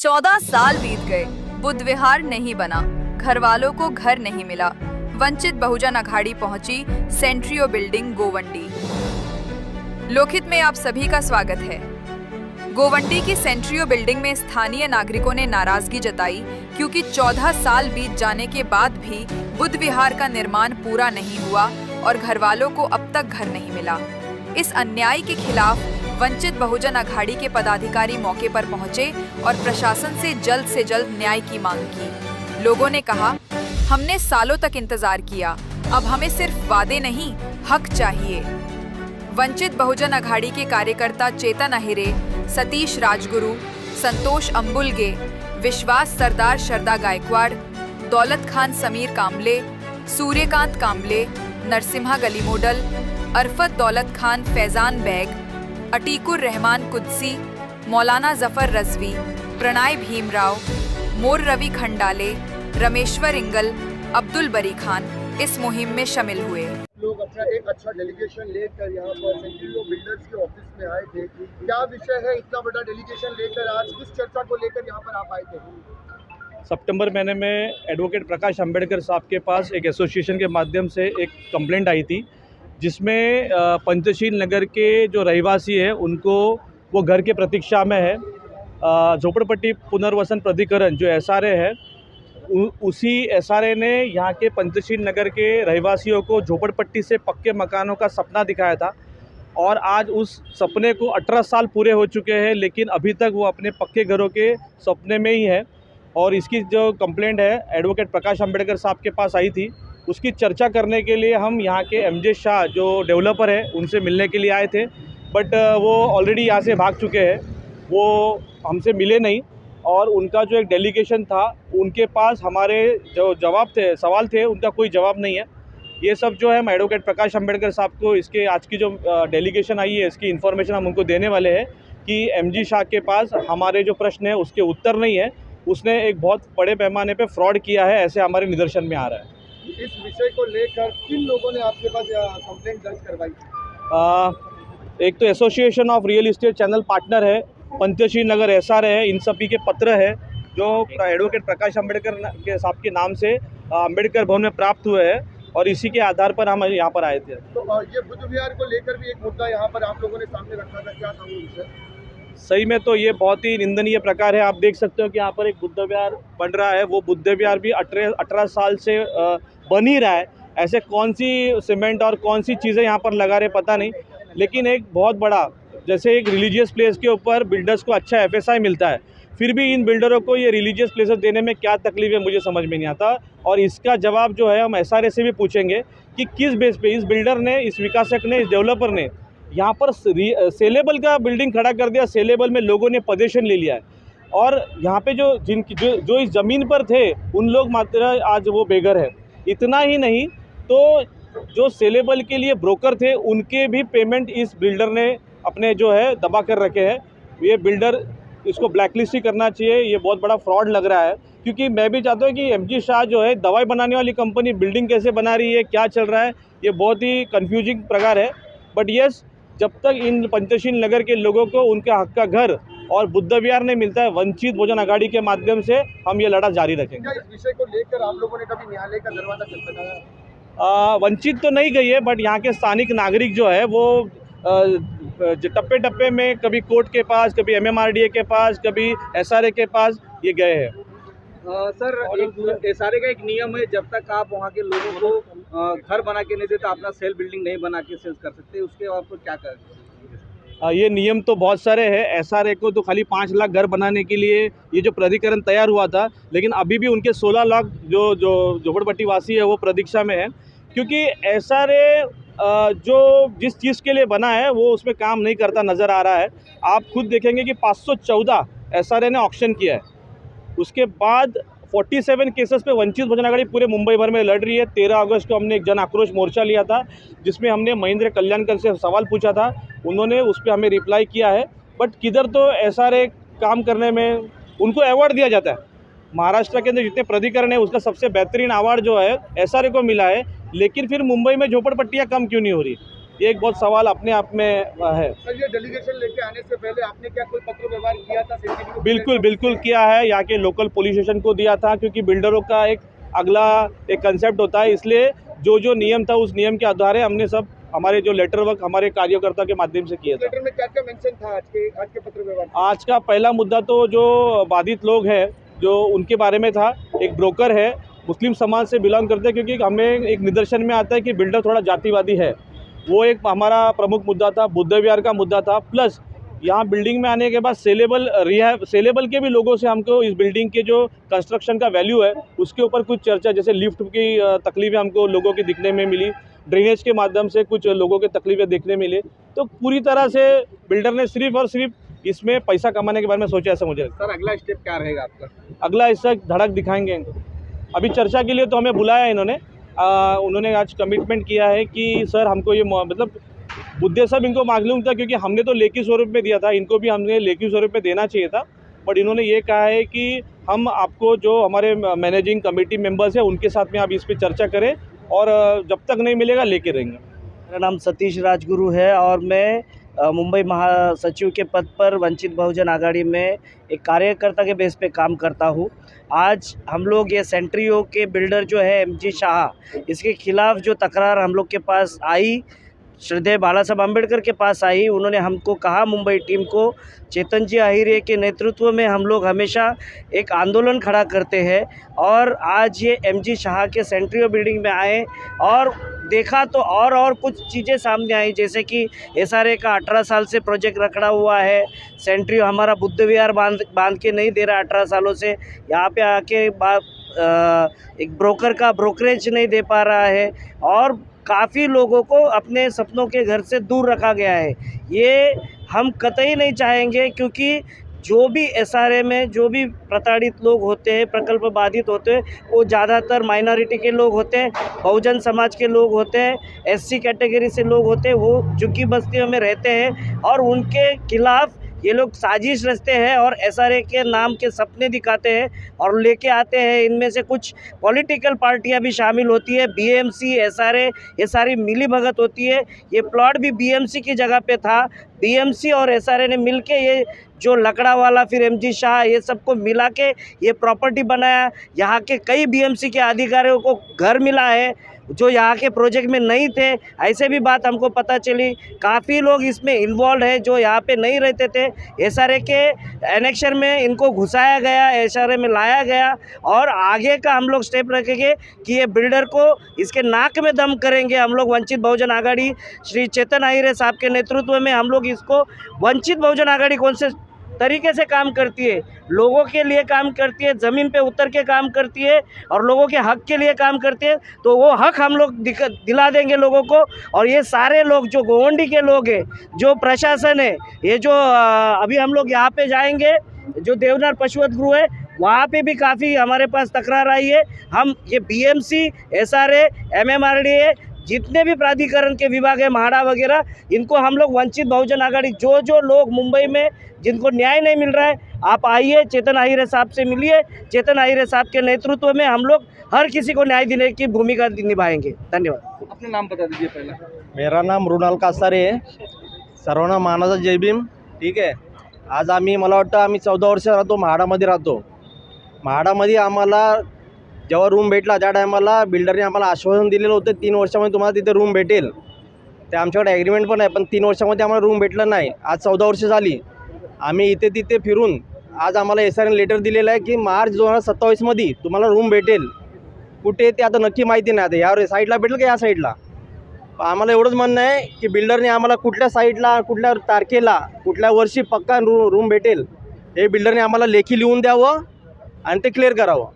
14 साल बीत गए, बुद्ध विहार नहीं बना, घर वालों को घर नहीं मिला। वंचित बहुजन अघाड़ी पहुंची सेंट्रियो बिल्डिंग गोवंडी। लोकहित में आप सभी का स्वागत है। गोवंडी की सेंट्रियो बिल्डिंग में स्थानीय नागरिकों ने नाराजगी जताई क्योंकि 14 साल बीत जाने के बाद भी बुद्ध विहार का निर्माण पूरा नहीं हुआ और घर वालों को अब तक घर नहीं मिला। इस अन्याय के खिलाफ वंचित बहुजन अघाड़ी के पदाधिकारी मौके पर पहुंचे और प्रशासन से जल्द न्याय की मांग की। लोगों ने कहा, हमने सालों तक इंतजार किया, अब हमें सिर्फ वादे नहीं, हक चाहिए। वंचित बहुजन अघाड़ी के कार्यकर्ता चेतन अहिरे, सतीश राजगुरु, संतोष अंबुलगे, विश्वास सरदार शरदा गायकवाड़, दौलत खान समीर कामले, सूर्यकांत कामले, नरसिम्हा गलीमोडल, अरफत दौलत खान फैजान बैग, अटीकुर रहमान कुद्सी, मौलाना जफर रजवी, प्रणय भीमराव, मोर रवि खंडाले, रमेश्वर इंगल, अब्दुल बरी खान इस मुहिम में शामिल हुए। लोग अपना एक अच्छा डेलीगेशन लेकर यहाँ पर सेंट्रियो बिल्डर्स के ऑफिस में आए थे। क्या विषय है, इतना बड़ा डेलीगेशन लेकर आज किस चर्चा को लेकर यहाँ पर आप आए थे? सितंबर महीने में एडवोकेट प्रकाश अंबेडकर साहब के पास एक एसोसिएशन के माध्यम से एक कंप्लेंट आई थी, जिसमें पंचशील नगर के जो रहवासी हैं उनको वो घर के प्रतीक्षा में है। झोपड़पट्टी पुनर्वसन प्राधिकरण जो एसआरए है, उसी एसआरए ने यहाँ के पंचशील नगर के रहवासियों को झोपड़पट्टी से पक्के मकानों का सपना दिखाया था और आज उस सपने को 18 साल पूरे हो चुके हैं, लेकिन अभी तक वो अपने पक्के घरों के सपने में ही है। और इसकी जो कंप्लेंट है एडवोकेट प्रकाश अंबेडकर साहब के पास आई थी, उसकी चर्चा करने के लिए हम यहाँ के एमजे शाह जो डेवलपर है उनसे मिलने के लिए आए थे, बट वो ऑलरेडी यहाँ से भाग चुके हैं, वो हमसे मिले नहीं। और उनका जो एक डेलीगेशन था, उनके पास हमारे जो सवाल थे उनका कोई जवाब नहीं है। ये सब जो है हम एडवोकेट प्रकाश अंबेडकर साहब को इसके आज की जो डेलीगेशन आई है इसकी इन्फॉर्मेशन हम उनको देने वाले हैं कि एमजी शाह के पास हमारे जो प्रश्न है उसके उत्तर नहीं है, उसने एक बहुत बड़े पैमाने पे फ्रॉड किया है, ऐसे हमारे निदर्शन में आ रहा है। इस विषय को लेकर किन लोगों ने आपके पास कंप्लेंट दर्ज करवाई? एक तो association of real estate channel partner है, पंचशील नगर एसआरए है, इन सभी के पत्र है जो एडवोकेट प्रकाश अंबेडकर के साहब के नाम से अंबेडकर भवन में प्राप्त हुए हैं और इसी के आधार पर हम यहाँ पर आए थे। तो ये बुद्ध विहार को लेकर भी एक मुद्दा यहाँ पर आप लोगों ने सामने रखा था, क्या था वो विषय? सही में तो ये बहुत ही निंदनीय प्रकार है। आप देख सकते हो कि यहाँ पर एक बुद्ध विहार बन रहा है, वो बुद्ध विहार भी 18 साल से बन ही रहा है। ऐसे कौन सी सीमेंट और कौन सी चीज़ें यहाँ पर लगा रहे पता नहीं, लेकिन एक बहुत बड़ा जैसे एक रिलीजियस प्लेस के ऊपर बिल्डर्स को अच्छा एफएसआई मिलता है, फिर भी इन बिल्डरों को ये रिलीजियस प्लेसेस देने में क्या तकलीफ है मुझे समझ में नहीं आता। और इसका जवाब जो है हम एसआरए से भी पूछेंगे कि किस बेस पे इस बिल्डर ने, इस विकासक ने, इस डेवलपर ने यहाँ पर सेलेबल का बिल्डिंग खड़ा कर दिया। सेलेबल में लोगों ने पोजीशन ले लिया है और यहाँ पे जो इस ज़मीन पर थे उन लोग मात्र आज वो बेघर है। इतना ही नहीं तो जो सेलेबल के लिए ब्रोकर थे उनके भी पेमेंट इस बिल्डर ने अपने जो है दबा कर रखे हैं। ये बिल्डर, इसको ब्लैकलिस्ट ही करना चाहिए, ये बहुत बड़ा फ्रॉड लग रहा है। क्योंकि मैं भी चाहता हूँ कि एमजी शाह जो है दवाई बनाने वाली कंपनी बिल्डिंग कैसे बना रही है, क्या चल रहा है, ये बहुत ही कन्फ्यूजिंग प्रकार है। बट यस, जब तक इन पंचशील नगर के लोगों को उनका हक का घर और बुद्ध विहार नहीं मिलता है, वंचित बहुजन अघाड़ी के माध्यम से हम ये लड़ा जारी रखेंगे। क्या इस विषय को लेकर आप लोगों ने कभी न्यायालय का दरवाजा खटखटाया? वंचित तो नहीं गई है, बट यहाँ के स्थानिक नागरिक जो है वो टप्पे टप्पे में कभी कोर्ट के पास, कभी एमएमआरडीए के पास, कभी एसआरए के पास ये गए हैं। सर, एक एसआरए का एक नियम है, जब तक आप वहाँ के लोगों को घर बना के नहीं देते अपना सेल बिल्डिंग नहीं बना के सेल्स कर सकते, उसके आपको क्या करें? ये नियम तो बहुत सारे हैं। एसआरए को तो खाली 5 लाख घर बनाने के लिए ये जो प्राधिकरण तैयार हुआ था, लेकिन अभी भी उनके 16 लाख जो झोपड़पट्टी वासी है वो प्रतीक्षा में है, क्योंकि एसआरए जो जिस चीज़ के लिए बना है वो उसमें काम नहीं करता नज़र आ रहा है। आप खुद देखेंगे कि 514 एसआरए ने ऑक्शन किया है, उसके बाद 47 केसेस पे वंचित बहुजन अघाड़ी पूरे मुंबई भर में लड़ रही है। 13 अगस्त को हमने एक जन आक्रोश मोर्चा लिया था, जिसमें हमने महेंद्र कल्याणकर से सवाल पूछा था, उन्होंने उस पर हमें रिप्लाई किया है। बट किधर तो एसआरए काम करने में उनको अवार्ड दिया जाता है। महाराष्ट्र के अंदर जितने प्राधिकरण है उसका सबसे बेहतरीन अवार्ड जो है एसआरए को मिला है, लेकिन फिर मुंबई में झोपड़पट्टियाँ कम क्यों नहीं हो रही? ये एक बहुत सवाल अपने आप में है। सर, ये डेलीगेशन लेके आने से पहले आपने क्या कोई पत्र व्यवहार किया था सेंट्रल को? बिल्कुल बिल्कुल किया है, यहाँ के लोकल पुलिस स्टेशन को दिया था, क्योंकि बिल्डरों का एक अगला एक कंसेप्ट होता है, इसलिए जो नियम था उस नियम के आधार हमने सब हमारे जो लेटर वर्क हमारे कार्यकर्ता के माध्यम से किया था। लेटर में क्या क्या मेंशन था आज के पत्र व्यवहार? आज का पहला मुद्दा तो जो बाधित लोग हैं जो उनके बारे में था। एक ब्रोकर है, मुस्लिम समाज से बिलोंग करते हैं, क्योंकि हमें एक निदर्शन में आता है कि बिल्डर थोड़ा जातिवादी है, वो एक हमारा प्रमुख मुद्दा था। बुद्ध विहार का मुद्दा था, प्लस यहाँ बिल्डिंग में आने के बाद सेलेबल के भी लोगों से हमको इस बिल्डिंग के जो कंस्ट्रक्शन का वैल्यू है उसके ऊपर कुछ चर्चा, जैसे लिफ्ट की तकलीफें हमको लोगों की दिखने में मिली, ड्रेनेज के माध्यम से कुछ लोगों के तकलीफें देखने मिले। तो पूरी तरह से बिल्डर ने सिर्फ और सिर्फ इसमें पैसा कमाने के बारे में सोचा, ऐसा मुझे लगता है। सर अगला स्टेप क्या रहेगा आपका? अगला हिस्सा धड़क दिखाएंगे इनको। अभी चर्चा के लिए तो हमें बुलाया है इन्होंने। उन्होंने आज कमिटमेंट किया है कि सर हमको ये मतलब मुद्दे सब इनको मालूम था, क्योंकि हमने तो लेखी स्वरूप में दिया था, इनको भी हमने लेखी स्वरूप में देना चाहिए था, बट इन्होंने ये कहा है कि हम आपको जो हमारे मैनेजिंग कमेटी मेंबर्स हैं उनके साथ में आप इस पर चर्चा करें और जब तक नहीं मिलेगा लेके रहेंगे। मेरा नाम सतीश राजगुरु है और मैं मुंबई महासचिव के पद पर वंचित बहुजन आघाड़ी में एक कार्यकर्ता के बेस पे काम करता हूँ। आज हम लोग ये सेंट्रियो के बिल्डर जो है MG शाह, इसके खिलाफ जो तकरार हम लोग के पास आई, श्रद्धेय बाला साहब अम्बेडकर के पास आई, उन्होंने हमको कहा मुंबई टीम को, चेतन जी आहिरे के नेतृत्व में हम लोग हमेशा एक आंदोलन खड़ा करते हैं और आज ये MG शाह के सेंट्रियो बिल्डिंग में आए और देखा तो और कुछ चीज़ें सामने आई, जैसे कि SRA का 18 साल से प्रोजेक्ट रखड़ा हुआ है, सेंट्रियो हमारा बुद्ध विहार बांध के नहीं दे रहा 18 सालों से, यहाँ पे आके एक ब्रोकर का ब्रोकरेज नहीं दे पा रहा है और काफ़ी लोगों को अपने सपनों के घर से दूर रखा गया है। ये हम कतई नहीं चाहेंगे, क्योंकि जो भी SRA में जो भी प्रताड़ित लोग होते हैं, प्रकल्प बाधित होते हैं, वो ज़्यादातर माइनॉरिटी के लोग होते हैं, बहुजन समाज के लोग होते हैं, SC कैटेगरी से लोग होते हैं, वो झुग्गी बस्तियों में रहते हैं और उनके खिलाफ ये लोग साजिश रचते हैं और SRA के नाम के सपने दिखाते हैं और लेके आते हैं। इनमें से कुछ पॉलिटिकल पार्टियां भी शामिल होती है, BMC SRA, ये सारी मिली भगत होती है। ये प्लॉट भी BMC की जगह पे था, BMC और SRA ने मिलके ये जो लकड़ा वाला फिर MG शाह ये सबको मिला के ये प्रॉपर्टी बनाया। यहाँ के कई BMC के अधिकारियों को घर मिला है जो यहाँ के प्रोजेक्ट में नहीं थे, ऐसे भी बात हमको पता चली। काफ़ी लोग इसमें इन्वॉल्व है जो यहाँ पे नहीं रहते थे। SRA के एनेक्शन में इनको घुसाया गया, SRA में लाया गया और आगे का हम लोग स्टेप रखेंगे कि ये बिल्डर को इसके नाक में दम करेंगे। हम लोग वंचित बहुजन आघाड़ी श्री चेतन आहिरे साहब के नेतृत्व में हम लोग इसको, वंचित बहुजन आघाड़ी कौन से तरीके से काम करती है, लोगों के लिए काम करती है, ज़मीन पे उतर के काम करती है और लोगों के हक के लिए काम करती है, तो वो हक हम लोग दिला देंगे लोगों को। और ये सारे लोग जो गोवंडी के लोग हैं, जो प्रशासन है, ये जो अभी हम लोग यहाँ पे जाएंगे, जो देवनार पशुवत गृह है वहाँ पे भी काफ़ी हमारे पास तकरार आई है। हम ये BMC SRA MMRDA जितने भी प्राधिकरण के विभाग है, म्हाडा वगैरह, इनको हम लोग वंचित बहुजन आघाड़ी, जो लोग मुंबई में जिनको न्याय नहीं मिल रहा है, आप आइए, चेतन आहिरे साहब से मिलिए। चेतन आहिरे साहब के नेतृत्व में हम लोग हर किसी को न्याय देने की भूमिका निभाएंगे। धन्यवाद। अपना नाम बता दीजिए पहला। मेरा नाम मृणाल कासारे आहे, सर्वांना मानाचा जय भीम। ठीक आहे, आज मला वाटतं आम्ही 14 वर्ष राहतो म्हाडामध्ये राहतो। म्हाडामध्ये आम्हाला जेव्हा रूम भेटला त्या टायमाला बिल्डरने आम्हाला आश्वासन दिलेलं होतं 3 वर्षामध्ये तुम्हाला तिथे रूम भेटेल, ते आमच्याकडे ॲग्रीमेंट पण आहे, पण 3 वर्षामध्ये आम्हाला रूम भेटलं नाही। आज 14 वर्ष झाली, आम्ही इथे तिथे फिरून आज आम्हाला SRA लेटर दिलेलं आहे की मार्च 2027मध्ये तुम्हाला रूम भेटेल। कुठे ते आता नक्की माहिती नाही, आता या साईडला भेटेल का या साईडला। आम्हाला एवढंच म्हणणं आहे की बिल्डरने आम्हाला कुठल्या साईडला, कुठल्या तारखेला, कुठल्या वर्षी पक्का रूम भेटेल हे बिल्डरने आम्हाला लेखी लिहून द्यावं आणि ते क्लिअर करावं।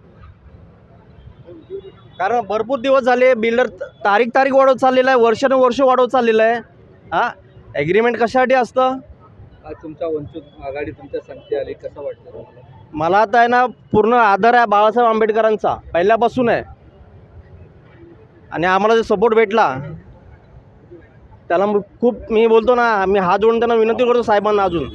कारण भरपूर दिवस झाले बिल्डर तारीख वाढवत चाललेला आहे, वर्ष वाढवत चाललेलं आहे। हां, ॲग्रीमेंट कशासाठी असतं? आज तुमच्या वंचित आघाडी तुमच्या संगती आली, कसं वाटतं तुम्हाला? मला आता आहे ना पूर्ण आधार आहे बाळासाहेब आंबेडकरांचा, पहिल्यापासून आहे, आणि आम्हाला जो सपोर्ट भेटला त्याला खूप, मी बोलतो ना, मी हात जोडून त्यांना विनंती करतो साहेबांना अजून